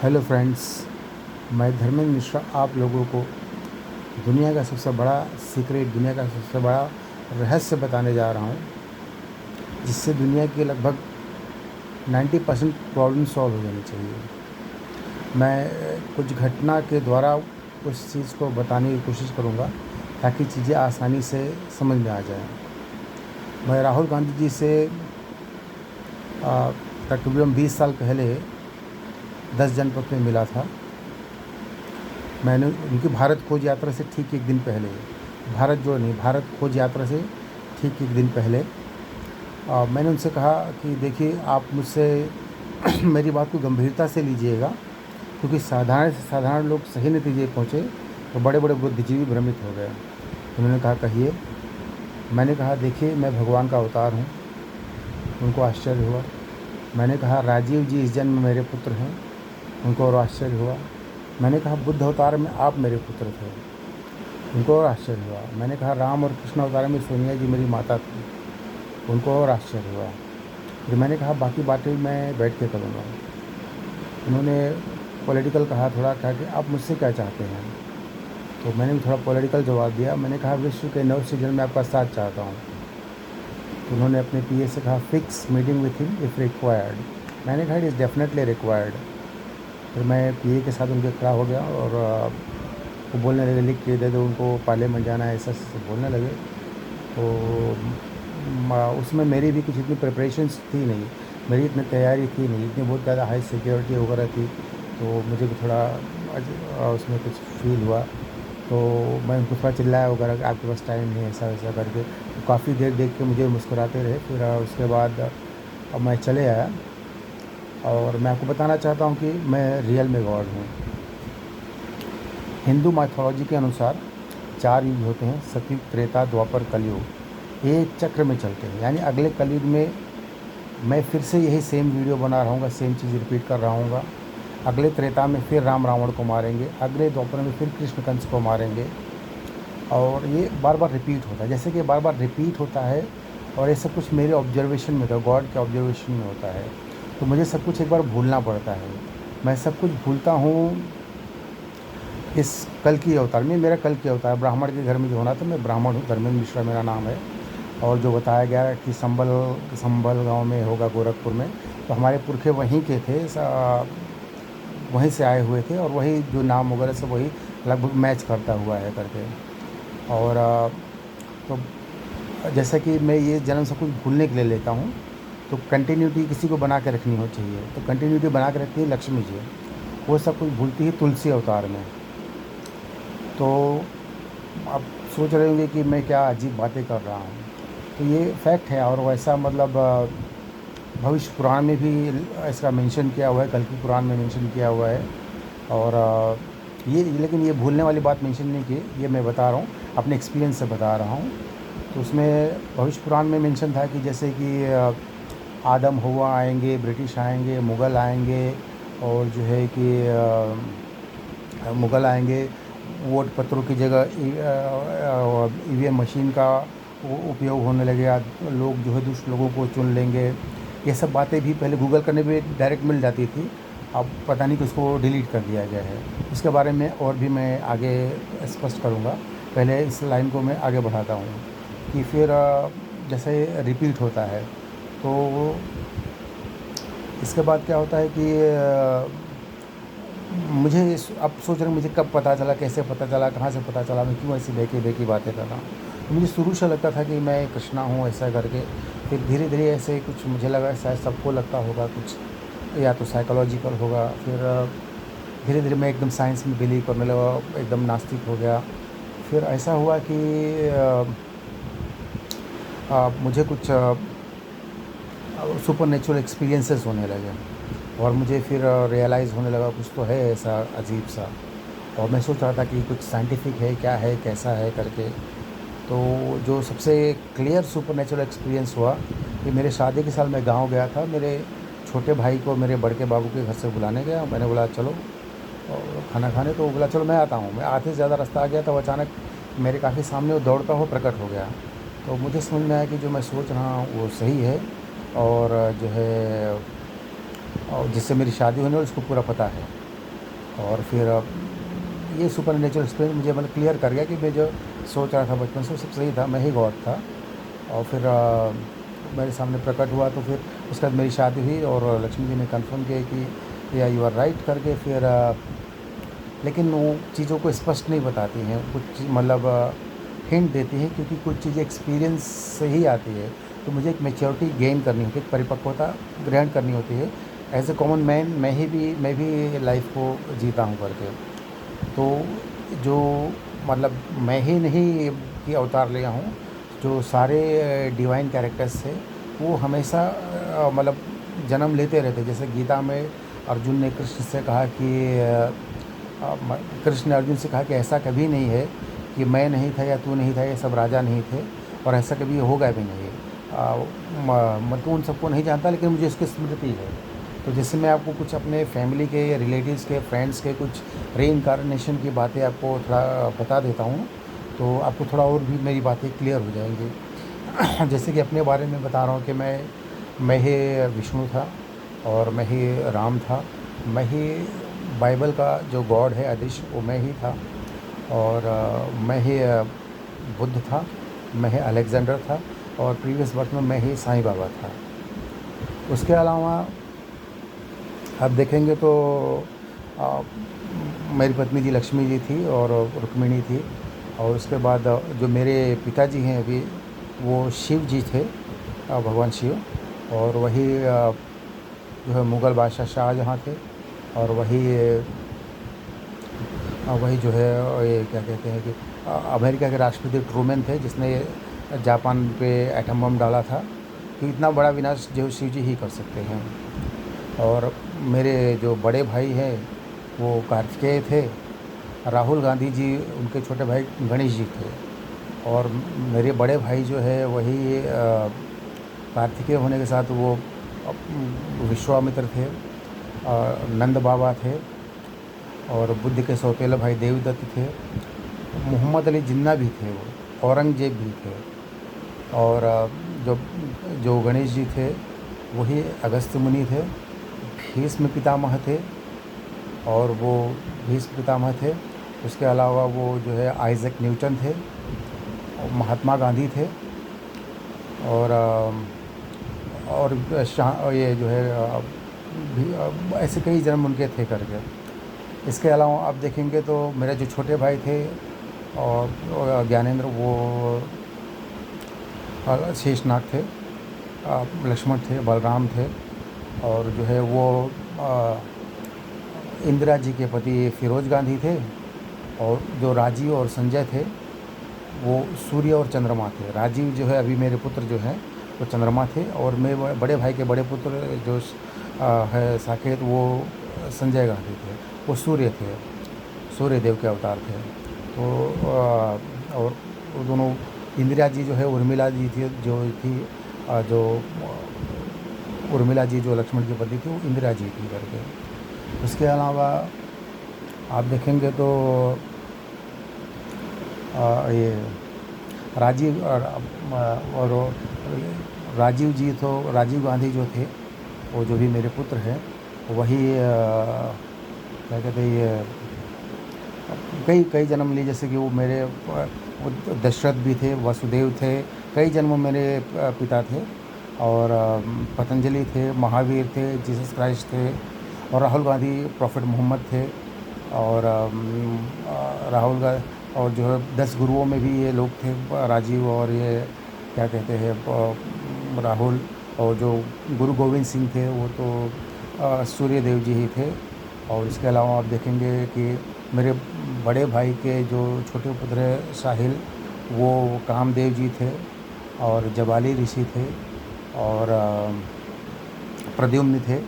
Hello friends, मैं धर्मेंद्र मिश्रा आप लोगों को दुनिया का सबसे बड़ा सीक्रेट, दुनिया का सबसे बड़ा रहस्य बताने जा रहा हूँ, जिससे दुनिया की लगभग 90% प्रॉब्लम सॉल्व हो जानी चाहिए। मैं कुछ घटना के द्वारा उस चीज़ को बताने की कोशिश करूँगा ताकि चीज़ें आसानी से समझ में आ जाएं। मैं राहुल गांधी जी से तकरीबन 20 साल पहले 10 जनपद में मिला था। मैंने उनकी भारत खोज यात्रा से ठीक एक दिन पहले, भारत खोज यात्रा से ठीक एक दिन पहले मैंने उनसे कहा कि देखिए, आप मुझसे मेरी बात को गंभीरता से लीजिएगा, क्योंकि साधारण से साधारण लोग सही नतीजे पहुँचे तो बड़े बड़े बुद्धिजीवी भ्रमित हो गए। उन्होंने कहा, कहिए। मैंने कहा, देखिए, मैं भगवान का अवतार हूँ। उनको आश्चर्य हुआ। मैंने कहा, राजीव जी इस जन्म में मेरे पुत्र हैं। उनको और आश्चर्य हुआ। मैंने कहा, बुद्ध अवतार में आप मेरे पुत्र थे। उनको और आश्चर्य हुआ। मैंने कहा, राम और कृष्ण अवतार में सोनिया जी मेरी माता थी। उनको और आश्चर्य हुआ। फिर मैंने कहा, बाकी बातें मैं बैठ के करूँगा। उन्होंने पॉलिटिकल कहा, थोड़ा कहा कि आप मुझसे क्या चाहते हैं। तो मैंने भी थोड़ा पॉलिटिकल जवाब दिया। मैंने कहा, विश्व के 9 सीजन में आपका साथ चाहता हूँ। तो उन्होंने अपने पीए से कहा, fix meeting with him if required. मैंने कहा, इट इज़ डेफिनेटली रिक्वायर्ड। फिर मैं पीए के साथ उनके खड़ा हो गया और वो बोलने लगे, लिख के दे दो उनको, पार्लियामेंट जाना है, ऐसा ऐसा बोलने लगे। तो उसमें मेरी भी कुछ इतनी प्रिपरेशंस थी नहीं, मेरी इतनी तैयारी थी नहीं, इतनी बहुत ज़्यादा हाई सिक्योरिटी वगैरह थी। तो मुझे भी थोड़ा उसमें कुछ फील हुआ। तो मैं उनको थोड़ा चिल्लाया वगैरह कि आपके पास टाइम नहीं है, ऐसा वैसा करके। तो काफ़ी देर देख के मुझे मुस्कुराते रहे। फिर उसके बाद अब मैं चले आया। और मैं आपको बताना चाहता हूँ कि मैं रियल में गॉड हूँ। हिंदू माइथोलॉजी के अनुसार 4 युग होते हैं, सतयुग, त्रेता, द्वापर, कलयुग। ये एक चक्र में चलते हैं, यानी अगले कलयुग में मैं फिर से यही सेम वीडियो बना रहा हूँ, सेम चीज़ रिपीट कर रहा हूँ। अगले त्रेता में फिर राम रावण को मारेंगे, अगले द्वापर में फिर कृष्ण कंस को मारेंगे। और ये बार बार रिपीट होता है, जैसे कि बार बार रिपीट होता है। और ये सब कुछ मेरे ऑब्जर्वेशन में होता है, गॉड के ऑब्जर्वेशन में होता है। तो मुझे सब कुछ एक बार भूलना पड़ता है। मैं सब कुछ भूलता हूँ इस कल की अवतार में। मेरा कल की अवतार ब्राह्मण के घर में जो होना था, मैं ब्राह्मण हूँ, धर्मेंद्र मिश्रा मेरा नाम है। और जो बताया गया है कि संबल गांव में होगा, गोरखपुर में, तो हमारे पुरखे वहीं के थे, वहीं से आए हुए थे। और वही जो नाम वगैरह सब वही लगभग मैच करता हुआ है करके। और तो जैसा कि मैं ये जन्म सब कुछ भूलने के लिए लेता हूँ, तो कंटिन्यूटी किसी को बना के रखनी हो चाहिए। तो कंटिन्यूटी बना के रखती है लक्ष्मी जी, वो सब कुछ भूलती है तुलसी अवतार में। तो आप सोच रहे होंगे कि मैं क्या अजीब बातें कर रहा हूँ। तो ये फैक्ट है। और वैसा मतलब भविष्य पुराण में भी इसका मेंशन किया हुआ है, कल की पुराण में मेंशन किया हुआ है। और ये लेकिन ये भूलने वाली बात मेंशन नहीं की, ये मैं बता रहा हूँ, अपने एक्सपीरियंस से बता रहा हूँ। तो उसमें भविष्य पुराण में मेंशन था कि जैसे कि आदम हवा आएंगे, ब्रिटिश आएंगे, मुग़ल आएंगे। और जो है कि मुग़ल आएंगे, वोट पत्रों की जगह ईवीएम मशीन का उपयोग होने लगेगा, लोग जो है दुष्ट लोगों को चुन लेंगे। ये सब बातें भी पहले गूगल करने पे डायरेक्ट मिल जाती थी, अब पता नहीं कि उसको डिलीट कर दिया गया है। इसके बारे में और भी मैं आगे स्पष्ट करूँगा। पहले इस लाइन को मैं आगे बढ़ाता हूँ कि फिर जैसे रिपीट होता है, तो इसके बाद क्या होता है कि मुझे अब सोच रहे हैं, मुझे कब पता चला, कैसे पता चला, कहाँ से पता चला, मैं क्यों ऐसी बेकी बेकी बातें कर रहा हूँ। तो मुझे शुरू से लगता था कि मैं कृष्णा हूँ, ऐसा करके। फिर धीरे धीरे ऐसे कुछ मुझे लगा, शायद सबको लगता होगा कुछ, या तो साइकोलॉजिकल होगा। फिर धीरे धीरे मैं एकदम साइंस में बिलीव करने लगा, एकदम नास्तिक हो गया। फिर ऐसा हुआ कि मुझे कुछ सुपर नेचुरल एक्सपीरियंसेस होने लगे। और मुझे फिर रियलाइज़ होने लगा कुछ तो है ऐसा अजीब सा। और मैं सोच रहा था कि कुछ साइंटिफिक है, क्या है, कैसा है करके। तो जो सबसे क्लियर सुपर नेचुरल एक्सपीरियंस हुआ कि मेरे शादी के साल मैं गांव गया था, मेरे छोटे भाई को मेरे बड़के बाबू के घर से बुलाने गया। मैंने बोला चलो और खाना खाने, तो वो बोला चलो मैं आता हूँ। मैं आधे से ज़्यादा रास्ता आ गया, तो अचानक मेरे काफ़ी सामने वो दौड़ता हुआ प्रकट हो गया। तो मुझे समझ में आया कि जो मैं सोच रहा हूँ वो सही है। और जो है, और जिससे मेरी शादी होने वाली उसको पूरा पता है। और फिर ये सुपर नेचुरल एक्सपीरियंस मुझे मतलब क्लियर कर गया कि मैं जो सोच रहा था बचपन से वो सब सही था, मैं ही गॉड था। और फिर मेरे सामने प्रकट हुआ, तो फिर उसके बाद मेरी शादी हुई और लक्ष्मी जी ने कंफर्म किया कि या यू आर राइट करके। फिर लेकिन वो चीज़ों को स्पष्ट नहीं बताती हैं, कुछ मतलब हिंट देती हैं, क्योंकि कुछ चीज़ें एक्सपीरियंस से ही आती है। तो मुझे एक मैच्योरिटी गेन करनी होती है, एक परिपक्वता ग्रहण करनी होती है। एज ए कॉमन मैन मैं भी लाइफ को जीता हूँ करके। तो जो मतलब मैं ही नहीं कि अवतार लिया हूँ, जो सारे डिवाइन कैरेक्टर्स थे वो हमेशा मतलब जन्म लेते रहते। जैसे गीता में अर्जुन ने कृष्ण से कहा कि कृष्ण ने अर्जुन से कहा कि ऐसा कभी नहीं है कि मैं नहीं था या तू नहीं था, ये सब राजा नहीं थे, और ऐसा कभी होगा भी नहीं। मैं तो उन सबको नहीं जानता, लेकिन मुझे उसकी स्मृति है। तो जैसे मैं आपको कुछ अपने फैमिली के या रिलेटिव्स के फ्रेंड्स के कुछ रीइंकार्नेशन की बातें आपको थोड़ा बता देता हूँ, तो आपको थोड़ा और भी मेरी बातें क्लियर हो जाएंगी। जैसे कि अपने बारे में बता रहा हूँ कि मैं ही विष्णु था, और मैं ही राम था, मैं ही बाइबल का जो गॉड है अदृश्य, वो मैं ही था। और मैं ही बुद्ध था, मैं ही अलेक्जेंडर था, और प्रीवियस बर्थ में मैं ही साईं बाबा था। उसके अलावा आप देखेंगे तो आ, मेरी पत्नी जी लक्ष्मी जी थी और रुक्मिणी थी। और उसके बाद जो मेरे पिताजी हैं अभी, वो शिव जी थे, भगवान शिव। और वही जो है मुग़ल बादशाह शाहजहाँ थे। और वही जो है ये क्या कहते हैं कि अमेरिका के राष्ट्रपति ट्रूमैन थे, जिसने जापान पे एटम बम डाला था। तो इतना बड़ा विनाश जो शिव जी ही कर सकते हैं। और मेरे जो बड़े भाई हैं वो कार्तिकेय थे, राहुल गांधी जी उनके छोटे भाई गणेश जी थे। और मेरे बड़े भाई जो है वही कार्तिकेय होने के साथ वो विश्वामित्र थे, नंद बाबा थे, और बुद्ध के सौतेले भाई देवदत्त थे, मोहम्मद अली जिन्ना भी थे, वो औरंगजेब भी थे। और जो जो गणेश जी थे वही अगस्त्य मुनि थे, भीष्म पितामह थे, और वो भीष्म पितामह थे। उसके अलावा वो जो है आइजैक न्यूटन थे, और महात्मा गांधी थे, और शाह ये जो है ऐसे कई जन्म उनके थे करके। इसके अलावा आप देखेंगे तो मेरे जो छोटे भाई थे और ज्ञानेंद्र, वो शेषनाग थे, लक्ष्मण थे, बलराम थे। और जो है वो इंदिरा जी के पति फिरोज गांधी थे। और जो राजीव और संजय थे वो सूर्य और चंद्रमा थे। राजीव जो है अभी मेरे पुत्र जो हैं वो चंद्रमा थे, और मेरे बड़े भाई के बड़े पुत्र जो है साकेत, वो संजय गांधी थे, वो सूर्य थे, सूर्य देव के अवतार थे। तो और वो दोनों, इंदिरा जी जो है उर्मिला जी थी, जो उर्मिला जी जो लक्ष्मण की पति थी, वो इंदिरा जी थी करके। उसके अलावा आप देखेंगे तो ये राजीव और राजीव जी, तो राजीव गांधी जो थे, वो जो भी मेरे पुत्र हैं, वही क्या कहते हैं ये कई कई जन्म लिए। जैसे कि वो मेरे वो दशरथ भी थे, वसुदेव थे, कई जन्म मेरे पिता थे। और पतंजलि थे, महावीर थे, जीसस क्राइस्ट थे, और राहुल गांधी प्रॉफिट मोहम्मद थे। और राहुल गा और जो है 10 गुरुओं में भी ये लोग थे, राजीव और ये क्या कहते हैं राहुल। और जो गुरु गोविंद सिंह थे वो तो सूर्य देव जी ही थे। और इसके अलावा आप देखेंगे कि मेरे बड़े भाई के जो छोटे पुत्र है साहिल, वो कामदेव जी थे, और जबाली ऋषि थे, और प्रद्युम्न थे।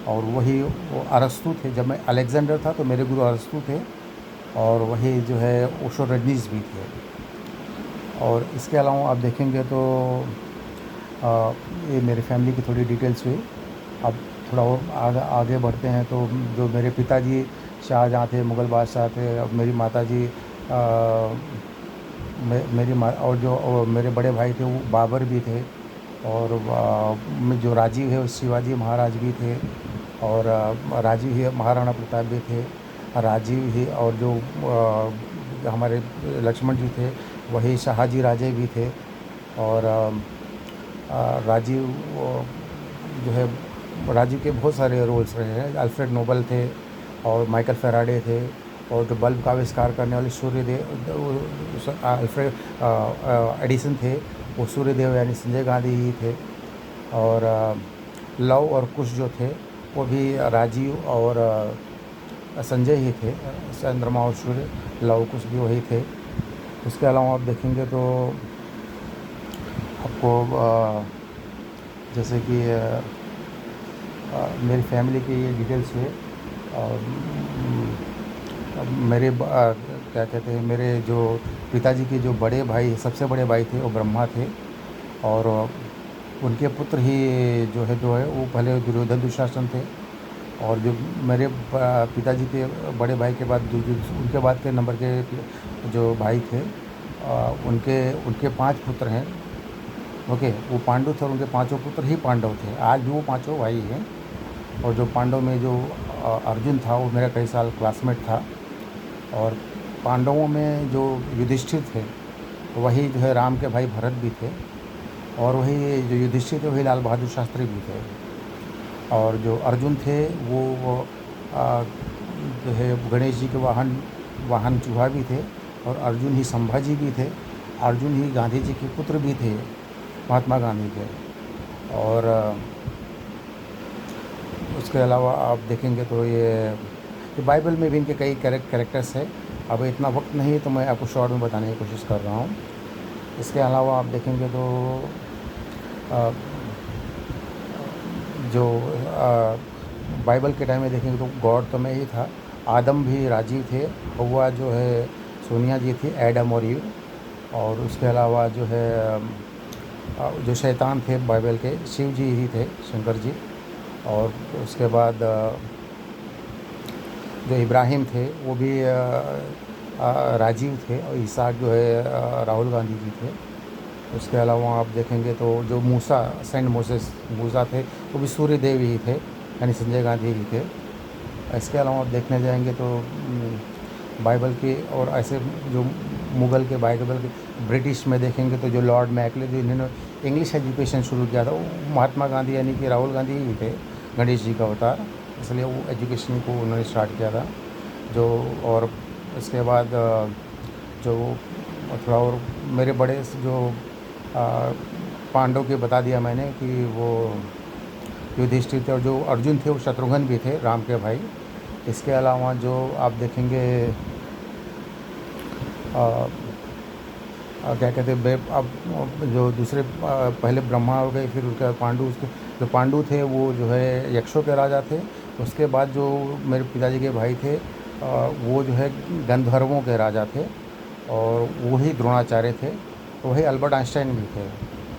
और वही वो अरस्तु थे। जब मैं अलेक्जेंडर था तो मेरे गुरु अरस्तु थे, और वही जो है ओशो रजनीश भी थे। और इसके अलावा आप देखेंगे तो ये मेरी फैमिली की थोड़ी डिटेल्स हुई। अब थोड़ा और आगे बढ़ते हैं तो जो मेरे पिताजी शाहजहाँ थे, मुग़ल बादशाह थे। अब मेरी माताजी मेरी माँ और मेरे बड़े भाई थे वो बाबर भी थे। और जो राजीव है वो शिवाजी महाराज भी थे। और राजीव ही महाराणा प्रताप भी थे। राजीव ही, और जो हमारे लक्ष्मण जी थे वही शहाजी राजे भी थे। और राजीव जो है, राजीव के बहुत सारे रोल्स रहे हैं। अल्फ्रेड नोबल थे और माइकल फेराडे थे, और जो बल्ब का आविष्कार करने वाले सूर्यदेव अल्फ्रेड एडिसन थे, वो सूर्यदेव यानी संजय गांधी ही थे। और लव और कुश जो थे वो भी राजीव और संजय ही थे। चंद्रमा और सूर्य, लव कुश भी वही थे। उसके अलावा आप देखेंगे तो आपको जैसे कि मेरी फैमिली की ये डिटेल्स है। और मेरे क्या कहते हैं, मेरे जो पिताजी के जो बड़े भाई, सबसे बड़े भाई थे वो ब्रह्मा थे। और उनके पुत्र ही जो है वो पहले दुर्योधन दुशासन थे। और जो मेरे पिताजी के बड़े भाई के बाद जो उनके बाद के नंबर के जो भाई थे, उनके उनके 5 पुत्र हैं। ओके, वो पांडु थे और उनके 5 पुत्र ही पांडव थे। आज भी वो 5 भाई हैं। और जो पांडव में जो अर्जुन था वो मेरा कई साल क्लासमेट था। और पांडवों में जो युधिष्ठिर थे वही जो है राम के भाई भरत भी थे। और वही जो युधिष्ठिर थे वही लाल बहादुर शास्त्री भी थे। और जो अर्जुन थे वो जो है गणेश जी के वाहन चूहा भी थे। और अर्जुन ही संभाजी भी थे। अर्जुन ही गांधी जी के पुत्र भी थे, महात्मा गांधी के। और उसके अलावा आप देखेंगे तो ये बाइबल में भी इनके कई कैरेक्टर्स है। अब इतना वक्त नहीं तो मैं आपको शॉर्ट में बताने की कोशिश कर रहा हूँ। इसके अलावा आप देखेंगे तो जो बाइबल के टाइम में देखेंगे तो गॉड तो मैं ही था। आदम भी राजीव थे। हव्वा जो है सोनिया जी थी, एडम और ईव। और उसके अलावा जो है जो शैतान थे बाइबल के, शिव जी ही थे, शंकर जी। और उसके बाद जो इब्राहिम थे वो भी राजीव थे। और ईसाक जो है राहुल गांधी जी थे। उसके अलावा आप देखेंगे तो जो मूसा, सेंट मोसेस मूसा थे, वो भी सूर्यदेव ही थे, यानी संजय गांधी ही थे। इसके अलावा आप देखने जाएंगे तो बाइबल के और ऐसे जो मुग़ल के, बाइबल के, ब्रिटिश में देखेंगे तो जो लॉर्ड मैकले, जो इन्होंने इंग्लिश एजुकेशन शुरू किया था, वो महात्मा गांधी यानी कि राहुल गांधी ही थे, गणेश जी का अवतार। इसलिए वो एजुकेशन को उन्होंने स्टार्ट किया था। जो और इसके बाद जो थोड़ा और मेरे बड़े जो पांडव के बता दिया मैंने कि वो युधिष्ठिर थे। और जो अर्जुन थे वो शत्रुघ्न भी थे, राम के भाई। इसके अलावा जो आप देखेंगे क्या कहते हैं, अब जो दूसरे पहले ब्रह्मा हो गए, फिर उसके बाद पांडु। उसके जो पांडु थे वो जो है यक्षों के राजा थे। उसके बाद जो मेरे पिताजी के भाई थे वो जो है गंधर्वों के राजा थे। और वही द्रोणाचार्य थे। तो वही अल्बर्ट आइंस्टाइन भी थे।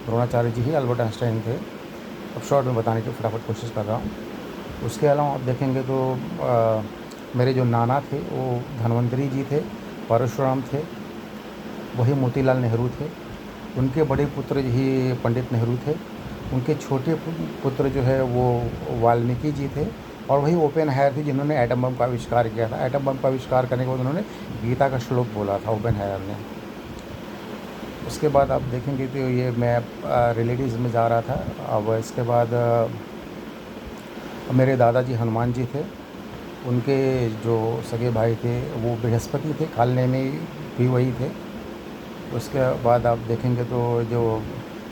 द्रोणाचार्य जी ही अल्बर्ट आइंस्टाइन थे। अब शॉर्ट में बताने की फटाफट कोशिश कर रहा हूँ। उसके अलावा आप देखेंगे तो मेरे जो नाना थे वो धन्वंतरी जी थे, परशुराम थे, वही मोतीलाल नेहरू थे। उनके बड़े पुत्र ही पंडित नेहरू थे। उनके छोटे पुत्र जो है वो वाल्मीकि जी थे। और वही ओपेनहायर थी जिन्होंने एटम बम का आविष्कार किया था। एटम बम का आविष्कार करने के बाद उन्होंने गीता का श्लोक बोला था, ओपेनहायर ने। उसके बाद आप देखेंगे तो ये मैं रिलेटिव्स में जा रहा था। अब इसके बाद मेरे दादाजी हनुमान जी थे। उनके जो सगे भाई थे वो बृहस्पति थे, खालने में भी वही थे। उसके बाद आप देखेंगे तो जो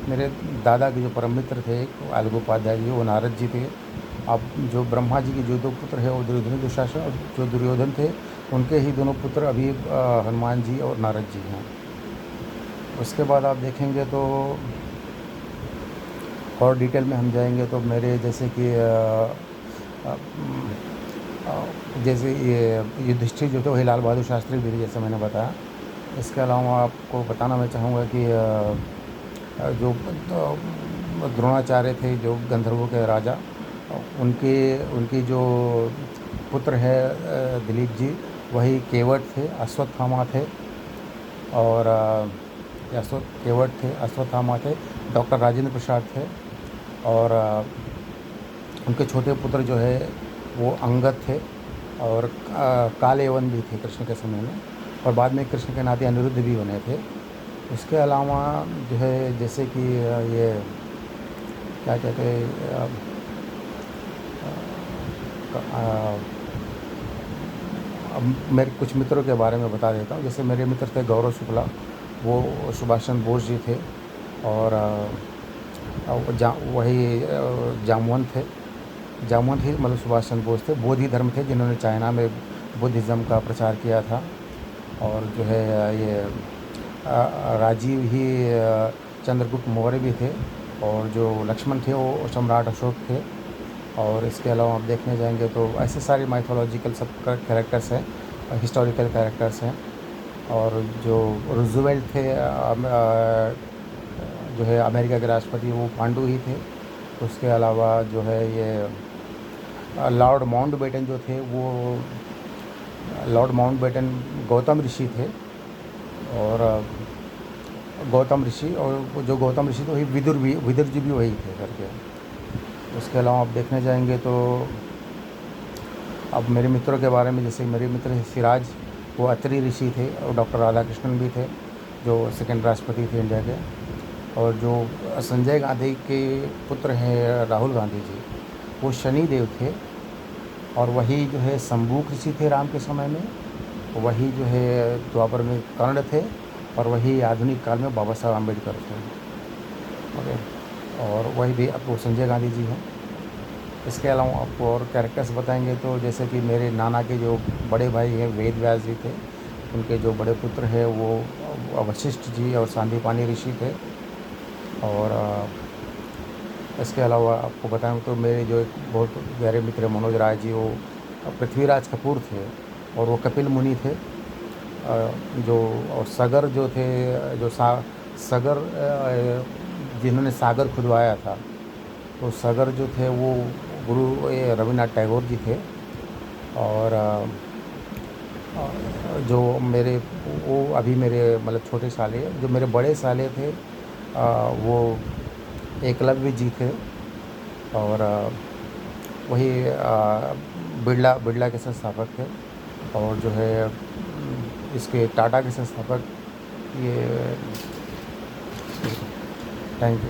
मेरे दादा के जो परम मित्र थे अलगोपाध्याय जी, वो नारद जी थे। अब जो ब्रह्मा जी के जो 2 पुत्र हैं वो दुर्योधन दुशासन, और जो दुर्योधन थे उनके ही दोनों पुत्र अभी हनुमान जी और नारद जी हैं। उसके बाद आप देखेंगे तो और डिटेल में हम जाएंगे तो मेरे जैसे कि जैसे ये युधिष्ठिर जो थे वही लाल बहादुर शास्त्री भी थे, जैसे मैंने बताया। इसके अलावा आपको बताना मैं चाहूँगा कि जो द्रोणाचार्य थे, जो गंधर्वों के राजा, उनकी जो पुत्र है दिलीप जी, वही केवट थे, अश्वत्थामा थे। और केवट थे, अश्वत्थामा थे, डॉक्टर राजेंद्र प्रसाद थे। और उनके छोटे पुत्र जो है वो अंगद थे। और कालयवन भी थे कृष्ण के समय में, और बाद में कृष्ण के नाते अनिरुद्ध भी बने थे। उसके अलावा जो है जैसे कि ये क्या कहते हैं, अब मेरे कुछ मित्रों के बारे में बता देता हूँ। जैसे मेरे मित्र थे गौरव शुक्ला, वो सुभाष चंद्र बोस जी थे, और वही जामवंत थे। जामवंत ही मतलब सुभाष चंद्र बोस थे। बोधि धर्म थे जिन्होंने चाइना में बुद्धिज़्म का प्रचार किया था। और जो है ये राजीव ही चंद्रगुप्त मौर्य भी थे। और जो लक्ष्मण थे वो सम्राट अशोक थे। और इसके अलावा आप देखने जाएंगे तो ऐसे सारे माइथोलॉजिकल सब कैरेक्टर्स हैं, हिस्टोरिकल कैरेक्टर्स हैं। और जो रूजवेल्ट थे जो है अमेरिका के राष्ट्रपति, वो पांडु ही थे। उसके अलावा जो है ये लॉर्ड माउंटबेटन जो थे, वो लॉर्ड माउंटबेटन गौतम ऋषि थे। और गौतम ऋषि, और वो जो गौतम ऋषि तो वही विदुर जी भी वही थे करके। उसके अलावा आप देखने जाएंगे तो अब मेरे मित्रों के बारे में, जैसे मेरे मित्र सिराज, वो अत्रि ऋषि थे। और डॉक्टर राधाकृष्णन भी थे जो सेकंड राष्ट्रपति थे इंडिया के। और जो संजय गांधी के पुत्र हैं राहुल गांधी जी, वो शनि देव थे। और वही जो है शंभूक ऋषि थे राम के समय में। वही जो है द्वापर में कर्ण थे। और वही आधुनिक काल में बाबा साहब अम्बेडकर थे। ओके। और वही भी आपको संजय गांधी जी हैं। इसके अलावा आपको और कैरेक्टर्स बताएंगे तो जैसे कि मेरे नाना के जो बड़े भाई हैं वेद व्यास जी थे, उनके जो बड़े पुत्र हैं वो वशिष्ठ जी और सांदीपानी ऋषि थे। और इसके अलावा आपको बताऊं तो मेरे जो एक बहुत गहरे मित्र मनोज राय जी, वो पृथ्वीराज कपूर थे। और वो कपिल मुनि थे। जो और सगर जो थे, जो सगर जिन्होंने सागर खुदवाया था, तो सगर जो थे वो गुरु ये रविन्द्रनाथ टैगोर जी थे। और जो मेरे वो अभी मेरे मतलब छोटे साले, जो मेरे बड़े साले थे वो एकलव्य जी थे। और वही बिरला के संस्थापक थे। और जो है इसके टाटा के संस्थापक ये। Thank you.